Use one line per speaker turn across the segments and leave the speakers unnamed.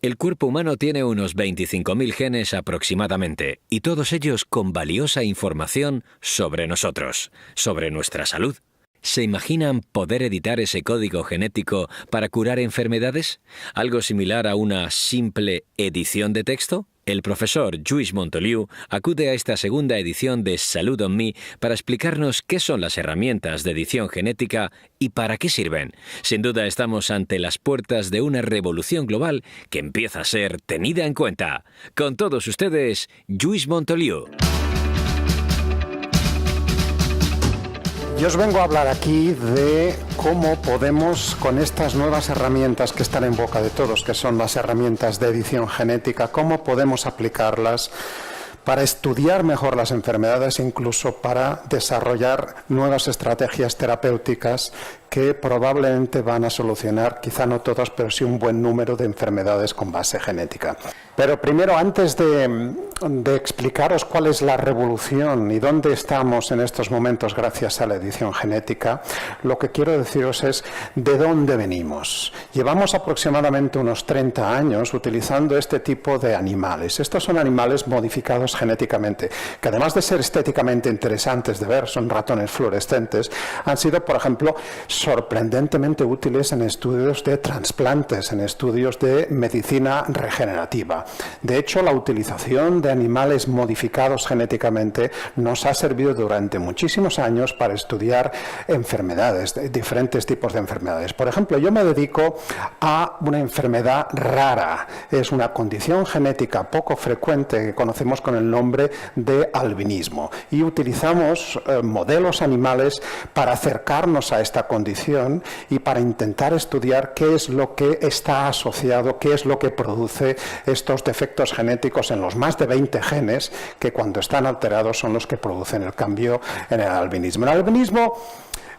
El cuerpo humano tiene unos 25.000 genes aproximadamente, y todos ellos con valiosa información sobre nosotros, sobre nuestra salud. ¿Se imaginan poder editar ese código genético para curar enfermedades? ¿Algo similar a una simple edición de texto? El profesor Lluís Montoliu acude a esta segunda edición de Salud on Me para explicarnos qué son las herramientas de edición genética y para qué sirven. Sin duda estamos ante las puertas de una revolución global que empieza a ser tenida en cuenta. Con todos ustedes, Lluís Montoliu.
Yo os vengo a hablar aquí de cómo podemos, con estas nuevas herramientas que están en boca de todos, que son las herramientas de edición genética, cómo podemos aplicarlas para estudiar mejor las enfermedades e incluso para desarrollar nuevas estrategias terapéuticas que probablemente van a solucionar, quizá no todas, pero sí un buen número de enfermedades con base genética. Pero primero, antes de explicaros cuál es la revolución y dónde estamos en estos momentos gracias a la edición genética, lo que quiero deciros es de dónde venimos. Llevamos aproximadamente unos 30 años utilizando este tipo de animales. Estos son animales modificados genéticamente, que además de ser estéticamente interesantes de ver, son ratones fluorescentes, han sido, por ejemplo, sorprendentemente útiles en estudios de trasplantes, en estudios de medicina regenerativa. De hecho, la utilización de animales modificados genéticamente nos ha servido durante muchísimos años para estudiar enfermedades, diferentes tipos de enfermedades. Por ejemplo, yo me dedico a una enfermedad rara. Es una condición genética poco frecuente que conocemos con el nombre de albinismo. Y utilizamos modelos animales para acercarnos a esta condición y para intentar estudiar qué es lo que está asociado, qué es lo que produce estos defectos genéticos en los más de 20 genes que cuando están alterados son los que producen el cambio en el albinismo. El albinismo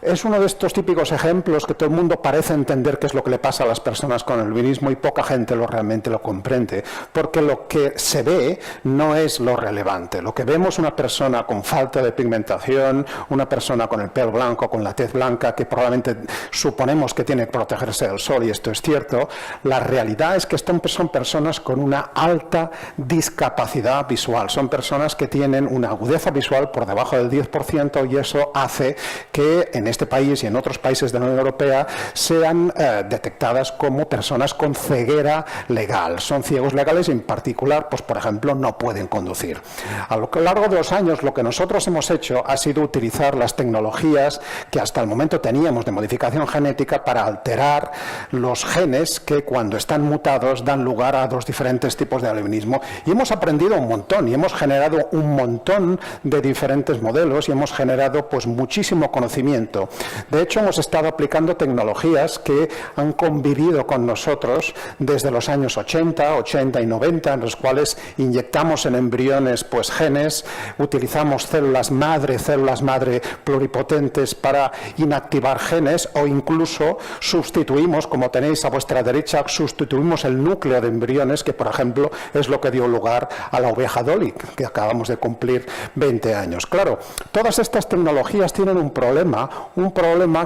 es uno de estos típicos ejemplos que todo el mundo parece entender qué es lo que le pasa a las personas con el albinismo y poca gente realmente lo comprende, porque lo que se ve no es lo relevante. Lo que vemos es una persona con falta de pigmentación, una persona con el pelo blanco, con la tez blanca, que probablemente suponemos que tiene que protegerse del sol, y esto es cierto. La realidad es que son personas con una alta discapacidad visual. Son personas que tienen una agudeza visual por debajo del 10% y eso hace que en este país y en otros países de la Unión Europea sean detectadas como personas con ceguera legal. Son ciegos legales y en particular, pues por ejemplo, no pueden conducir. A lo largo de los años lo que nosotros hemos hecho ha sido utilizar las tecnologías que hasta el momento teníamos de modificación genética para alterar los genes que cuando están mutados dan lugar a dos diferentes tipos de albinismo, y hemos aprendido un montón y hemos generado un montón de diferentes modelos y hemos generado pues muchísimo conocimiento. De hecho, hemos estado aplicando tecnologías que han convivido con nosotros desde los años 80 y 90, en los cuales inyectamos en embriones pues genes, utilizamos células madre pluripotentes para inactivar genes, o incluso sustituimos, como tenéis a vuestra derecha, sustituimos el núcleo de embriones, que por ejemplo es lo que dio lugar a la oveja Dolly, que acabamos de cumplir 20 años. Claro, todas estas tecnologías tienen un problema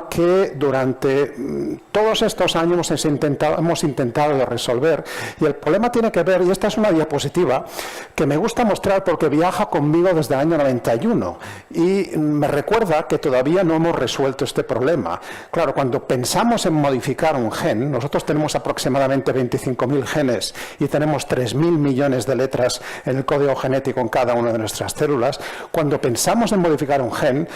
que durante todos estos años hemos intentado resolver, y el problema tiene que ver, y esta es una diapositiva que me gusta mostrar porque viaja conmigo desde el año 91 y me recuerda que todavía no hemos resuelto este problema. Claro, cuando pensamos en modificar un gen, nosotros tenemos aproximadamente 25.000 genes y tenemos 3.000 millones de letras en el código genético en cada una de nuestras células. Cuando pensamos en modificar un gen,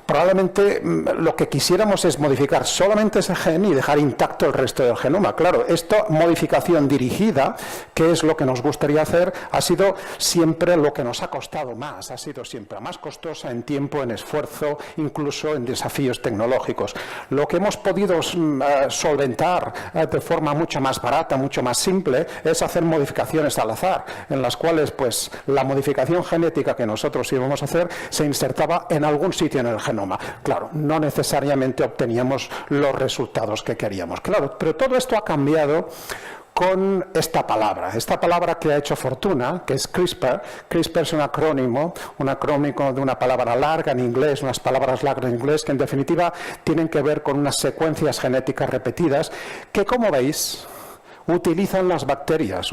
probablemente lo que quisiéramos es modificar solamente ese gen y dejar intacto el resto del genoma. Claro, esta modificación dirigida, que es lo que nos gustaría hacer, ha sido siempre lo que nos ha costado más, ha sido siempre más costosa en tiempo, en esfuerzo, incluso en desafíos tecnológicos. Lo que hemos podido solventar de forma mucho más barata, mucho más simple, es hacer modificaciones al azar, en las cuales pues la modificación genética que nosotros íbamos a hacer se insertaba en algún sitio en el genoma. Claro, no necesariamente obteníamos los resultados que queríamos. Claro, pero todo esto ha cambiado con esta palabra que ha hecho fortuna, que es CRISPR. CRISPR es un acrónimo de una palabra larga en inglés, unas palabras largas en inglés que en definitiva tienen que ver con unas secuencias genéticas repetidas que, como veis, utilizan las bacterias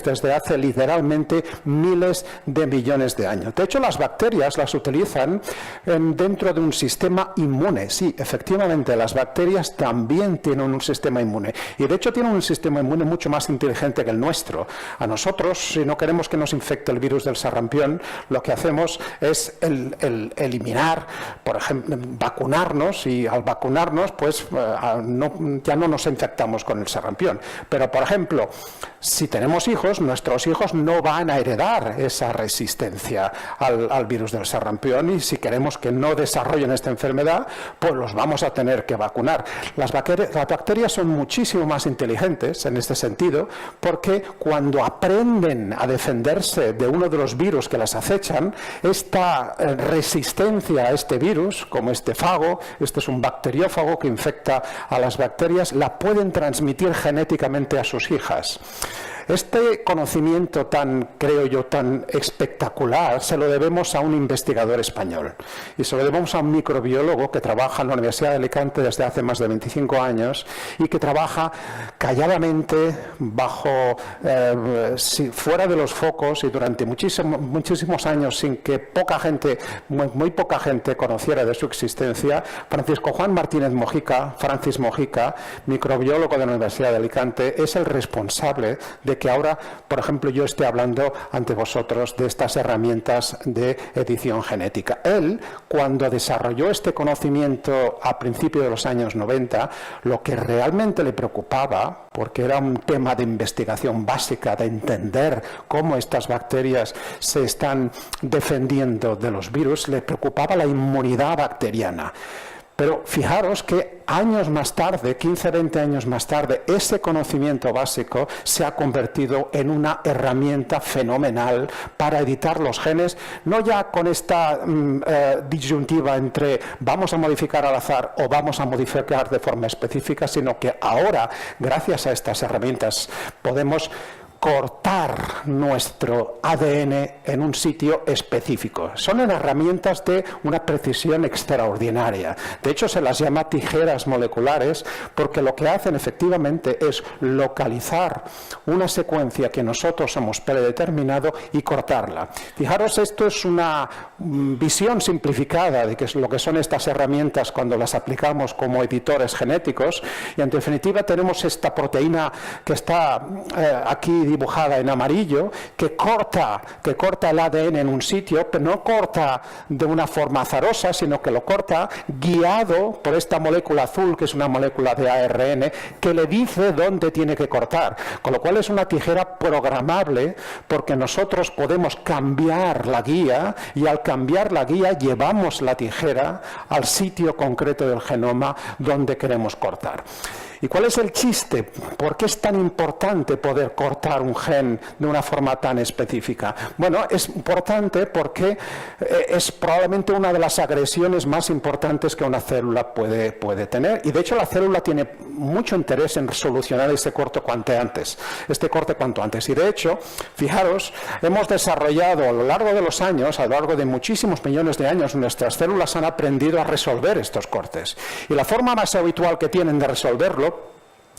desde hace literalmente miles de millones de años. De hecho, las bacterias las utilizan dentro de un sistema inmune. Sí, efectivamente, las bacterias también tienen un sistema inmune. Y de hecho tienen un sistema inmune mucho más inteligente que el nuestro. A nosotros, si no queremos que nos infecte el virus del sarampión, lo que hacemos es eliminar, por ejemplo, vacunarnos, y al vacunarnos, pues ya no nos infectamos con el sarampión. Pero, por ejemplo, si tenemos hijos, nuestros hijos no van a heredar esa resistencia al virus del sarampión, y si queremos que no desarrollen esta enfermedad, pues los vamos a tener que vacunar. Las bacterias son muchísimo más inteligentes en este sentido, porque cuando aprenden a defenderse de uno de los virus que las acechan, esta resistencia a este virus, como este fago, este es un bacteriófago que infecta a las bacterias, la pueden transmitir genéticamente a sus hijas. Este conocimiento creo yo, tan espectacular, se lo debemos a un investigador español. Y se lo debemos a un microbiólogo que trabaja en la Universidad de Alicante desde hace más de 25 años y que trabaja calladamente, fuera de los focos y durante muchísimos años sin que muy poca gente conociera de su existencia. Francisco Juan Martínez Mojica, Francis Mojica, microbiólogo de la Universidad de Alicante, es el responsable de que ahora, por ejemplo, yo esté hablando ante vosotros de estas herramientas de edición genética. Él, cuando desarrolló este conocimiento a principios de los años 90, lo que realmente le preocupaba, porque era un tema de investigación básica, de entender cómo estas bacterias se están defendiendo de los virus, le preocupaba la inmunidad bacteriana. Pero fijaros que años más tarde, 15, 20 años más tarde, ese conocimiento básico se ha convertido en una herramienta fenomenal para editar los genes, no ya con esta disyuntiva entre vamos a modificar al azar o vamos a modificar de forma específica, sino que ahora, gracias a estas herramientas, podemos cortar nuestro ADN en un sitio específico. Son herramientas de una precisión extraordinaria. De hecho, se las llama tijeras moleculares porque lo que hacen efectivamente es localizar una secuencia que nosotros hemos predeterminado y cortarla. Fijaros, esto es una visión simplificada de qué es lo que son estas herramientas cuando las aplicamos como editores genéticos, y en definitiva tenemos esta proteína que está aquí dibujada en amarillo, que corta el ADN en un sitio, pero no corta de una forma azarosa, sino que lo corta guiado por esta molécula azul, que es una molécula de ARN, que le dice dónde tiene que cortar. Con lo cual es una tijera programable, porque nosotros podemos cambiar la guía, y al cambiar la guía llevamos la tijera al sitio concreto del genoma donde queremos cortar. ¿Y cuál es el chiste? ¿Por qué es tan importante poder cortar un gen de una forma tan específica? Bueno, es importante porque es probablemente una de las agresiones más importantes que una célula puede tener, y de hecho la célula tiene mucho interés en solucionar este corte cuanto antes. Y de hecho, fijaros, hemos desarrollado a lo largo de los años, a lo largo de muchísimos millones de años, nuestras células han aprendido a resolver estos cortes. Y la forma más habitual que tienen de resolverlo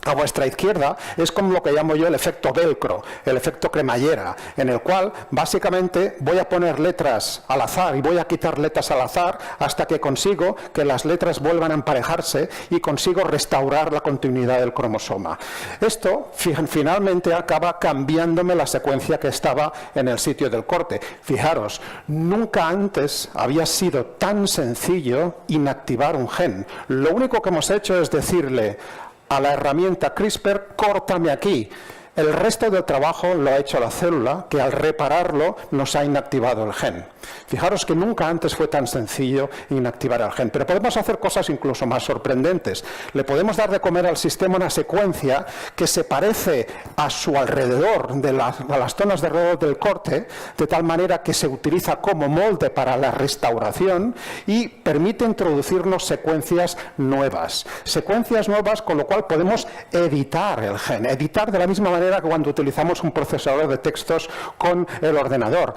A vuestra izquierda es como lo que llamo yo el efecto velcro, el efecto cremallera, en el cual básicamente voy a poner letras al azar y voy a quitar letras al azar hasta que consigo que las letras vuelvan a emparejarse y consigo restaurar la continuidad del cromosoma. Esto finalmente acaba cambiándome la secuencia que estaba en el sitio del corte. Fijaros, nunca antes había sido tan sencillo inactivar un gen. Lo único que hemos hecho es decirle a la herramienta CRISPR, córtame aquí. El resto del trabajo lo ha hecho la célula, que al repararlo nos ha inactivado el gen. Fijaros que nunca antes fue tan sencillo inactivar el gen, pero podemos hacer cosas incluso más sorprendentes. Le podemos dar de comer al sistema una secuencia que se parece a su alrededor, a las zonas de alrededor del corte, de tal manera que se utiliza como molde para la restauración y permite introducirnos secuencias nuevas. Secuencias nuevas con lo cual podemos editar el gen, editar de la misma manera que cuando utilizamos un procesador de textos con el ordenador,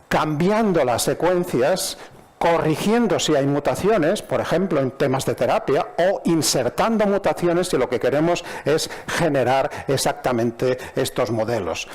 cambiando las secuencias, corrigiendo si hay mutaciones, por ejemplo en temas de terapia, o insertando mutaciones si lo que queremos es generar exactamente estos modelos.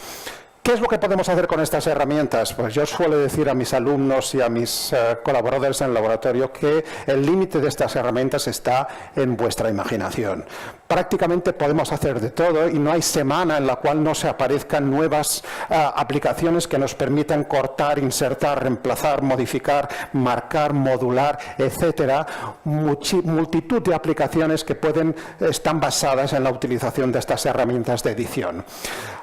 ¿Qué es lo que podemos hacer con estas herramientas? Pues yo suelo decir a mis alumnos y a mis colaboradores en el laboratorio que el límite de estas herramientas está en vuestra imaginación. Prácticamente podemos hacer de todo y no hay semana en la cual no se aparezcan nuevas aplicaciones que nos permitan cortar, insertar, reemplazar, modificar, marcar, modular, etcétera. Multitud de aplicaciones que están basadas en la utilización de estas herramientas de edición.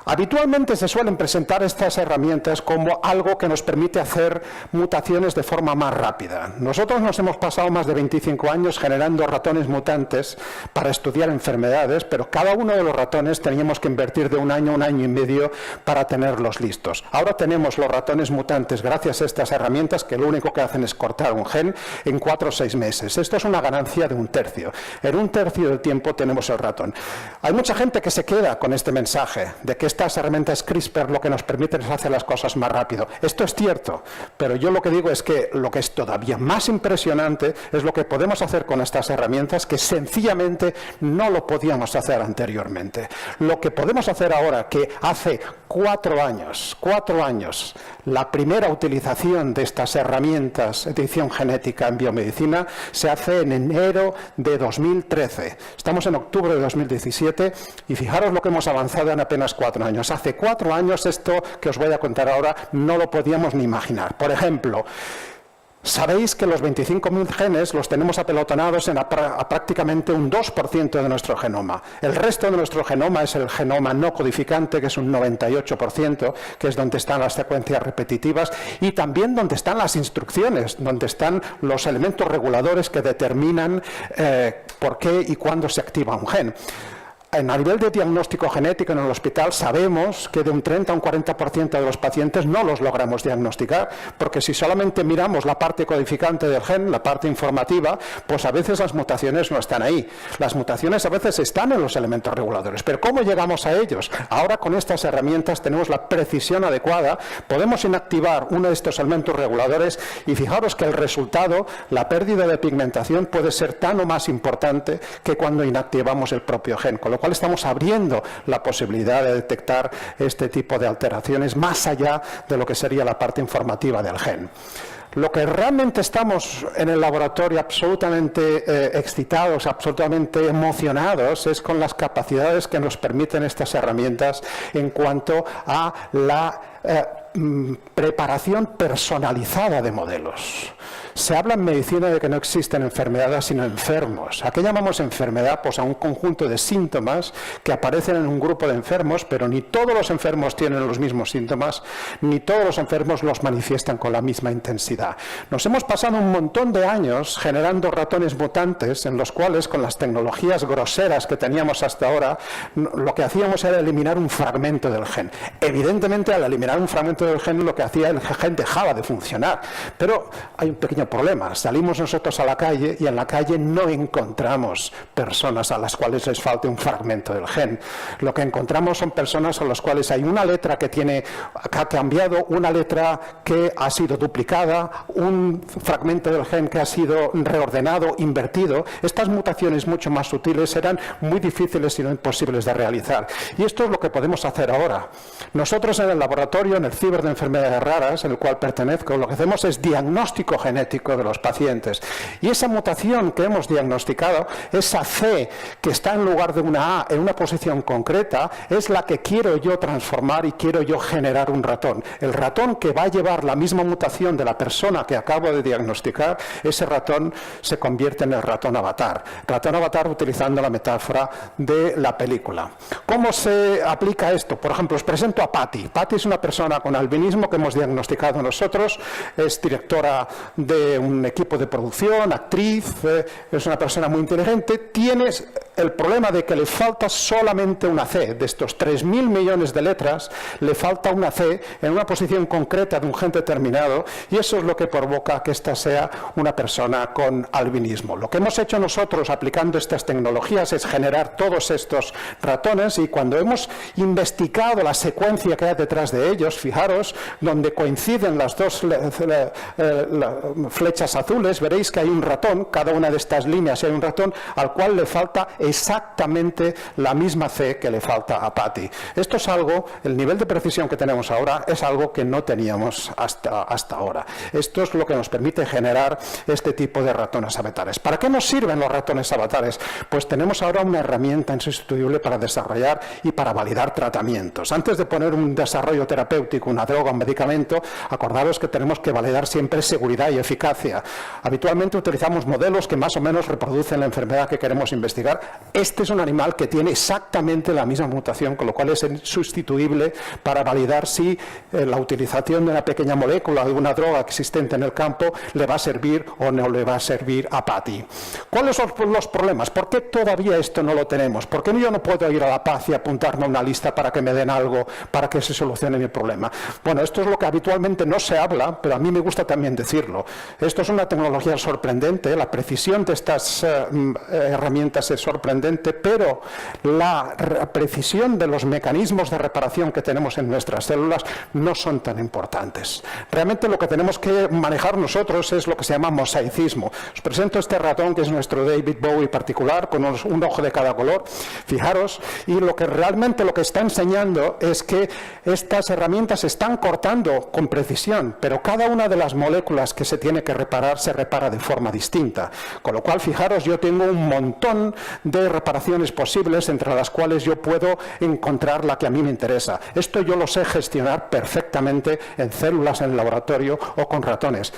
Habitualmente se suelen presentar estas herramientas como algo que nos permite hacer mutaciones de forma más rápida. Nosotros nos hemos pasado más de 25 años generando ratones mutantes para estudiar enfermedades, pero cada uno de los ratones teníamos que invertir de un año y medio para tenerlos listos. Ahora tenemos los ratones mutantes gracias a estas herramientas que lo único que hacen es cortar un gen en 4 o 6 meses. Esto es una ganancia de 1/3. En 1/3 del tiempo tenemos el ratón. Hay mucha gente que se queda con este mensaje de que estas herramientas CRISPR lo que nos permiten es hacer las cosas más rápido. Esto es cierto, pero yo lo que digo es que lo que es todavía más impresionante es lo que podemos hacer con estas herramientas que sencillamente no lo podíamos hacer anteriormente. Lo que podemos hacer ahora, que hace 4 años, la primera utilización de estas herramientas de edición genética en biomedicina se hace en enero de 2013. Estamos en octubre de 2017 y fijaros lo que hemos avanzado en apenas 4 años. Hace 4 años esto que os voy a contar ahora no lo podíamos ni imaginar. Por ejemplo, sabéis que los 25.000 genes los tenemos apelotonados a prácticamente un 2% de nuestro genoma. El resto de nuestro genoma es el genoma no codificante, que es un 98%, que es donde están las secuencias repetitivas y también donde están las instrucciones, donde están los elementos reguladores que determinan por qué y cuándo se activa un gen. A nivel de diagnóstico genético en el hospital sabemos que de un 30 a un 40% de los pacientes no los logramos diagnosticar, porque si solamente miramos la parte codificante del gen, la parte informativa, pues a veces las mutaciones no están ahí. Las mutaciones a veces están en los elementos reguladores, pero ¿cómo llegamos a ellos? Ahora con estas herramientas tenemos la precisión adecuada, podemos inactivar uno de estos elementos reguladores y fijaros que el resultado, la pérdida de pigmentación, puede ser tan o más importante que cuando inactivamos el propio gen, con lo cual estamos abriendo la posibilidad de detectar este tipo de alteraciones más allá de lo que sería la parte informativa del gen. Lo que realmente estamos en el laboratorio absolutamente excitados, absolutamente emocionados, es con las capacidades que nos permiten estas herramientas en cuanto a la preparación personalizada de modelos. Se habla en medicina de que no existen enfermedades sino enfermos. ¿A qué llamamos enfermedad? Pues a un conjunto de síntomas que aparecen en un grupo de enfermos, pero ni todos los enfermos tienen los mismos síntomas, ni todos los enfermos los manifiestan con la misma intensidad. Nos hemos pasado un montón de años generando ratones mutantes en los cuales, con las tecnologías groseras que teníamos hasta ahora, lo que hacíamos era eliminar un fragmento del gen. Evidentemente, al eliminar eliminar un fragmento del gen lo que hacía el gen dejaba de funcionar. Pero hay un pequeño problema. Salimos nosotros a la calle y en la calle no encontramos personas a las cuales les falte un fragmento del gen. Lo que encontramos son personas a las cuales hay una letra que ha cambiado, una letra que ha sido duplicada, un fragmento del gen que ha sido reordenado, invertido. Estas mutaciones mucho más sutiles eran muy difíciles y no imposibles de realizar. Y esto es lo que podemos hacer ahora. Nosotros en el laboratorio, en el Ciber de Enfermedades Raras, en el cual pertenezco, lo que hacemos es diagnóstico genético de los pacientes. Y esa mutación que hemos diagnosticado, esa C que está en lugar de una A en una posición concreta, es la que quiero yo transformar y quiero yo generar un ratón. El ratón que va a llevar la misma mutación de la persona que acabo de diagnosticar, ese ratón se convierte en el ratón avatar. Ratón avatar utilizando la metáfora de la película. ¿Cómo se aplica esto? Por ejemplo, os presento a Patty. Patty es una persona con albinismo que hemos diagnosticado nosotros, es directora de un equipo de producción, actriz, es una persona muy inteligente, tiene el problema de que le falta solamente una C. De estos 3.000 millones de letras, le falta una C en una posición concreta de un gen determinado, y eso es lo que provoca que ésta sea una persona con albinismo. Lo que hemos hecho nosotros aplicando estas tecnologías es generar todos estos ratones, y cuando hemos investigado la secuencia que hay detrás de ellos, fijaros, donde coinciden las dos flechas azules, veréis que hay un ratón, cada una de estas líneas hay un ratón al cual le falta exactamente la misma C que le falta a Patty. Esto es algo, el nivel de precisión que tenemos ahora es algo que no teníamos hasta ahora. Esto es lo que nos permite generar este tipo de ratones avatares. ¿Para qué nos sirven los ratones avatares? Pues tenemos ahora una herramienta insustituible para desarrollar y para validar tratamientos. Antes de poner un desarrollo terapéutico, una droga, un medicamento, acordaros que tenemos que validar siempre seguridad y eficacia. Habitualmente utilizamos modelos que más o menos reproducen la enfermedad que queremos investigar. Este es un animal que tiene exactamente la misma mutación, con lo cual es insustituible para validar si la utilización de una pequeña molécula de una droga existente en el campo le va a servir o no le va a servir a Patty. ¿Cuáles son los problemas? ¿Por qué todavía esto no lo tenemos? ¿Por qué yo no puedo ir a la Paz y apuntarme a una lista para que me den algo, para que se solucione mi problema? Bueno, esto es lo que habitualmente no se habla, pero a mí me gusta también decirlo. Esto es una tecnología sorprendente, la precisión de estas herramientas es sorprendente, pero la precisión de los mecanismos de reparación que tenemos en nuestras células no son tan importantes. Realmente lo que tenemos que manejar nosotros es lo que se llama mosaicismo. Os presento este ratón que es nuestro David Bowie particular, con un ojo de cada color. Fijaros, y lo que realmente lo que está enseñando es que estas herramientas están cortando con precisión, pero cada una de las moléculas que se tiene que reparar se repara de forma distinta. Con lo cual, fijaros, yo tengo un montón de reparaciones posibles entre las cuales yo puedo encontrar la que a mí me interesa. Esto yo lo sé gestionar perfectamente en células en el laboratorio o con ratones.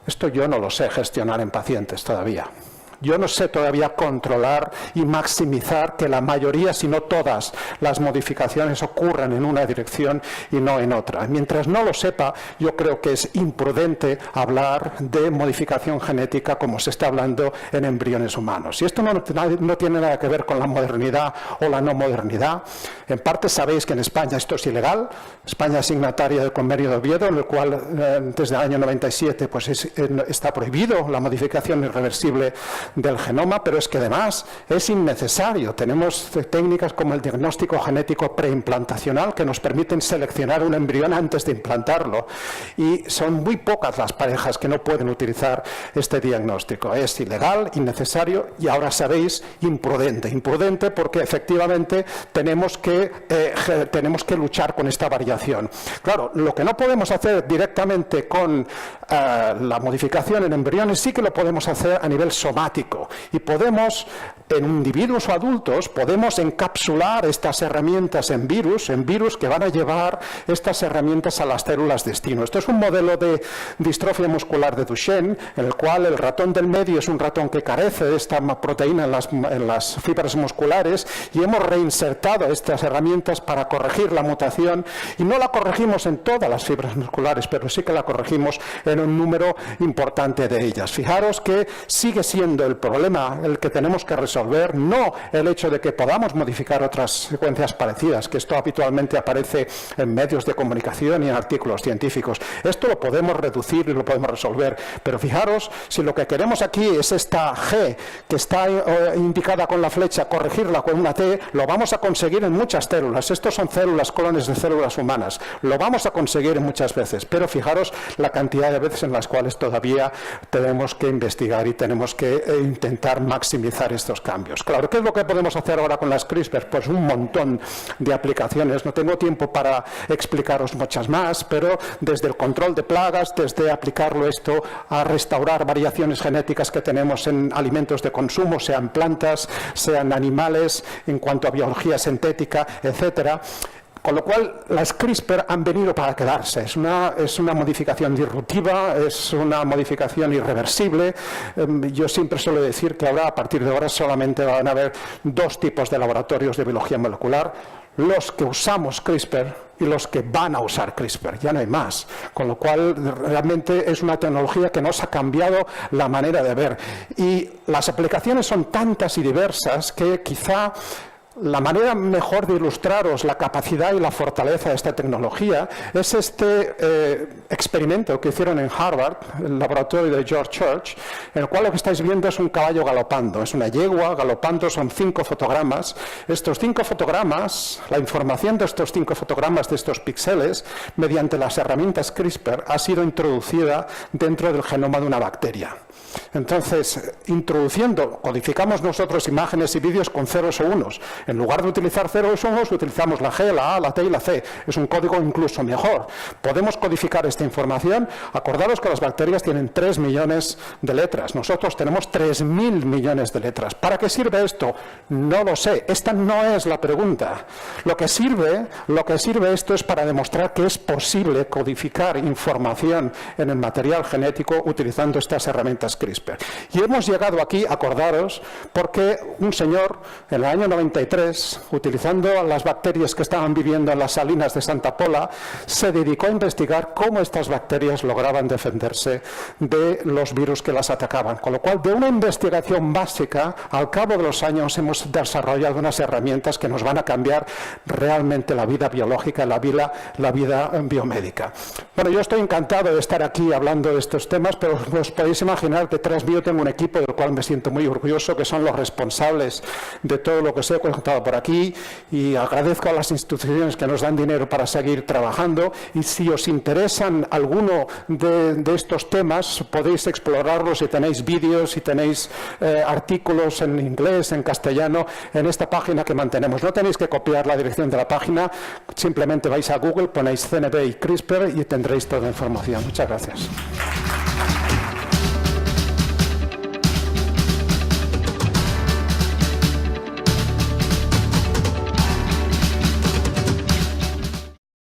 Esto yo no lo sé gestionar en pacientes todavía. Yo no sé todavía controlar y maximizar que la mayoría, si no todas, las modificaciones ocurran en una dirección y no en otra. Mientras no lo sepa, yo creo que es imprudente hablar de modificación genética como se está hablando en embriones humanos. Y esto no tiene nada que ver con la modernidad o la no modernidad. En parte sabéis que en España esto es ilegal. España es signataria del Convenio de Oviedo, en el cual desde el año 97 pues está prohibido la modificación irreversible del genoma, pero es que además es innecesario. Tenemos técnicas como el diagnóstico genético preimplantacional que nos permiten seleccionar un embrión antes de implantarlo, y son muy pocas las parejas que no pueden utilizar este diagnóstico. Es ilegal, innecesario y, ahora sabéis, imprudente. Imprudente porque efectivamente tenemos que luchar con esta variación. Claro, lo que no podemos hacer directamente con la modificación en embriones sí que lo podemos hacer a nivel somático. Y podemos, en individuos o adultos, podemos encapsular estas herramientas en virus que van a llevar estas herramientas a las células destino. Esto es un modelo de distrofia muscular de Duchenne, en el cual el ratón del medio es un ratón que carece de esta proteína en las fibras musculares, y hemos reinsertado estas herramientas para corregir la mutación, y no la corregimos en todas las fibras musculares, pero sí que la corregimos en un número importante de ellas. Fijaros que sigue siendo el problema el que tenemos que resolver, no el hecho de que podamos modificar otras secuencias parecidas, que esto habitualmente aparece en medios de comunicación y en artículos científicos. Esto lo podemos reducir y lo podemos resolver, pero fijaros, si lo que queremos aquí es esta G que está indicada con la flecha, corregirla con una T, lo vamos a conseguir en muchas células. Estos son células, clones de células humanas. Lo vamos a conseguir muchas veces, pero fijaros la cantidad de veces en las cuales todavía tenemos que investigar y tenemos que intentar maximizar estos cambios. Claro, ¿qué es lo que podemos hacer ahora con las CRISPR? Pues un montón de aplicaciones. No tengo tiempo para explicaros muchas más, pero desde el control de plagas, desde aplicarlo esto a restaurar variaciones genéticas que tenemos en alimentos de consumo, sean plantas, sean animales, en cuanto a biología sintética, etcétera. Con lo cual, las CRISPR han venido para quedarse. Es una modificación disruptiva, es una modificación irreversible. Yo siempre suelo decir que ahora, a partir de ahora, solamente van a haber dos tipos de laboratorios de biología molecular: los que usamos CRISPR y los que van a usar CRISPR. Ya no hay más. Con lo cual, realmente es una tecnología que nos ha cambiado la manera de ver. Y las aplicaciones son tantas y diversas que quizá la manera mejor de ilustraros la capacidad y la fortaleza de esta tecnología es este experimento que hicieron en Harvard, el laboratorio de George Church, en el cual lo que estáis viendo es un caballo galopando, es una yegua galopando, son 5 fotogramas. Estos 5 fotogramas, la información de estos 5 fotogramas, de estos píxeles, mediante las herramientas CRISPR, ha sido introducida dentro del genoma de una bacteria. Entonces, codificamos nosotros imágenes y vídeos con ceros o unos. En lugar de utilizar ceros o unos, utilizamos la G, la A, la T y la C. Es un código incluso mejor. Podemos codificar esta información. Acordaros que las bacterias tienen 3 millones de letras. Nosotros tenemos 3.000 millones de letras. ¿Para qué sirve esto? No lo sé. Esta no es la pregunta. Lo que sirve esto es para demostrar que es posible codificar información en el material genético utilizando estas herramientas CRISPR. Y hemos llegado aquí, acordaros, porque un señor en el año 93, utilizando las bacterias que estaban viviendo en las salinas de Santa Pola, se dedicó a investigar cómo estas bacterias lograban defenderse de los virus que las atacaban. Con lo cual, de una investigación básica, al cabo de los años hemos desarrollado unas herramientas que nos van a cambiar realmente la vida biológica, la vida biomédica. Bueno, yo estoy encantado de estar aquí hablando de estos temas, pero os podéis imaginar, detrás mío tengo un equipo del cual me siento muy orgulloso, que son los responsables de todo lo que os he contado por aquí, y agradezco a las instituciones que nos dan dinero para seguir trabajando. Y si os interesan alguno de estos temas, podéis explorarlos si tenéis vídeos, si tenéis artículos en inglés, en castellano, en esta página que mantenemos. No tenéis que copiar la dirección de la página, simplemente vais a Google, ponéis CNV y CRISPR y tendréis toda la información. Muchas gracias.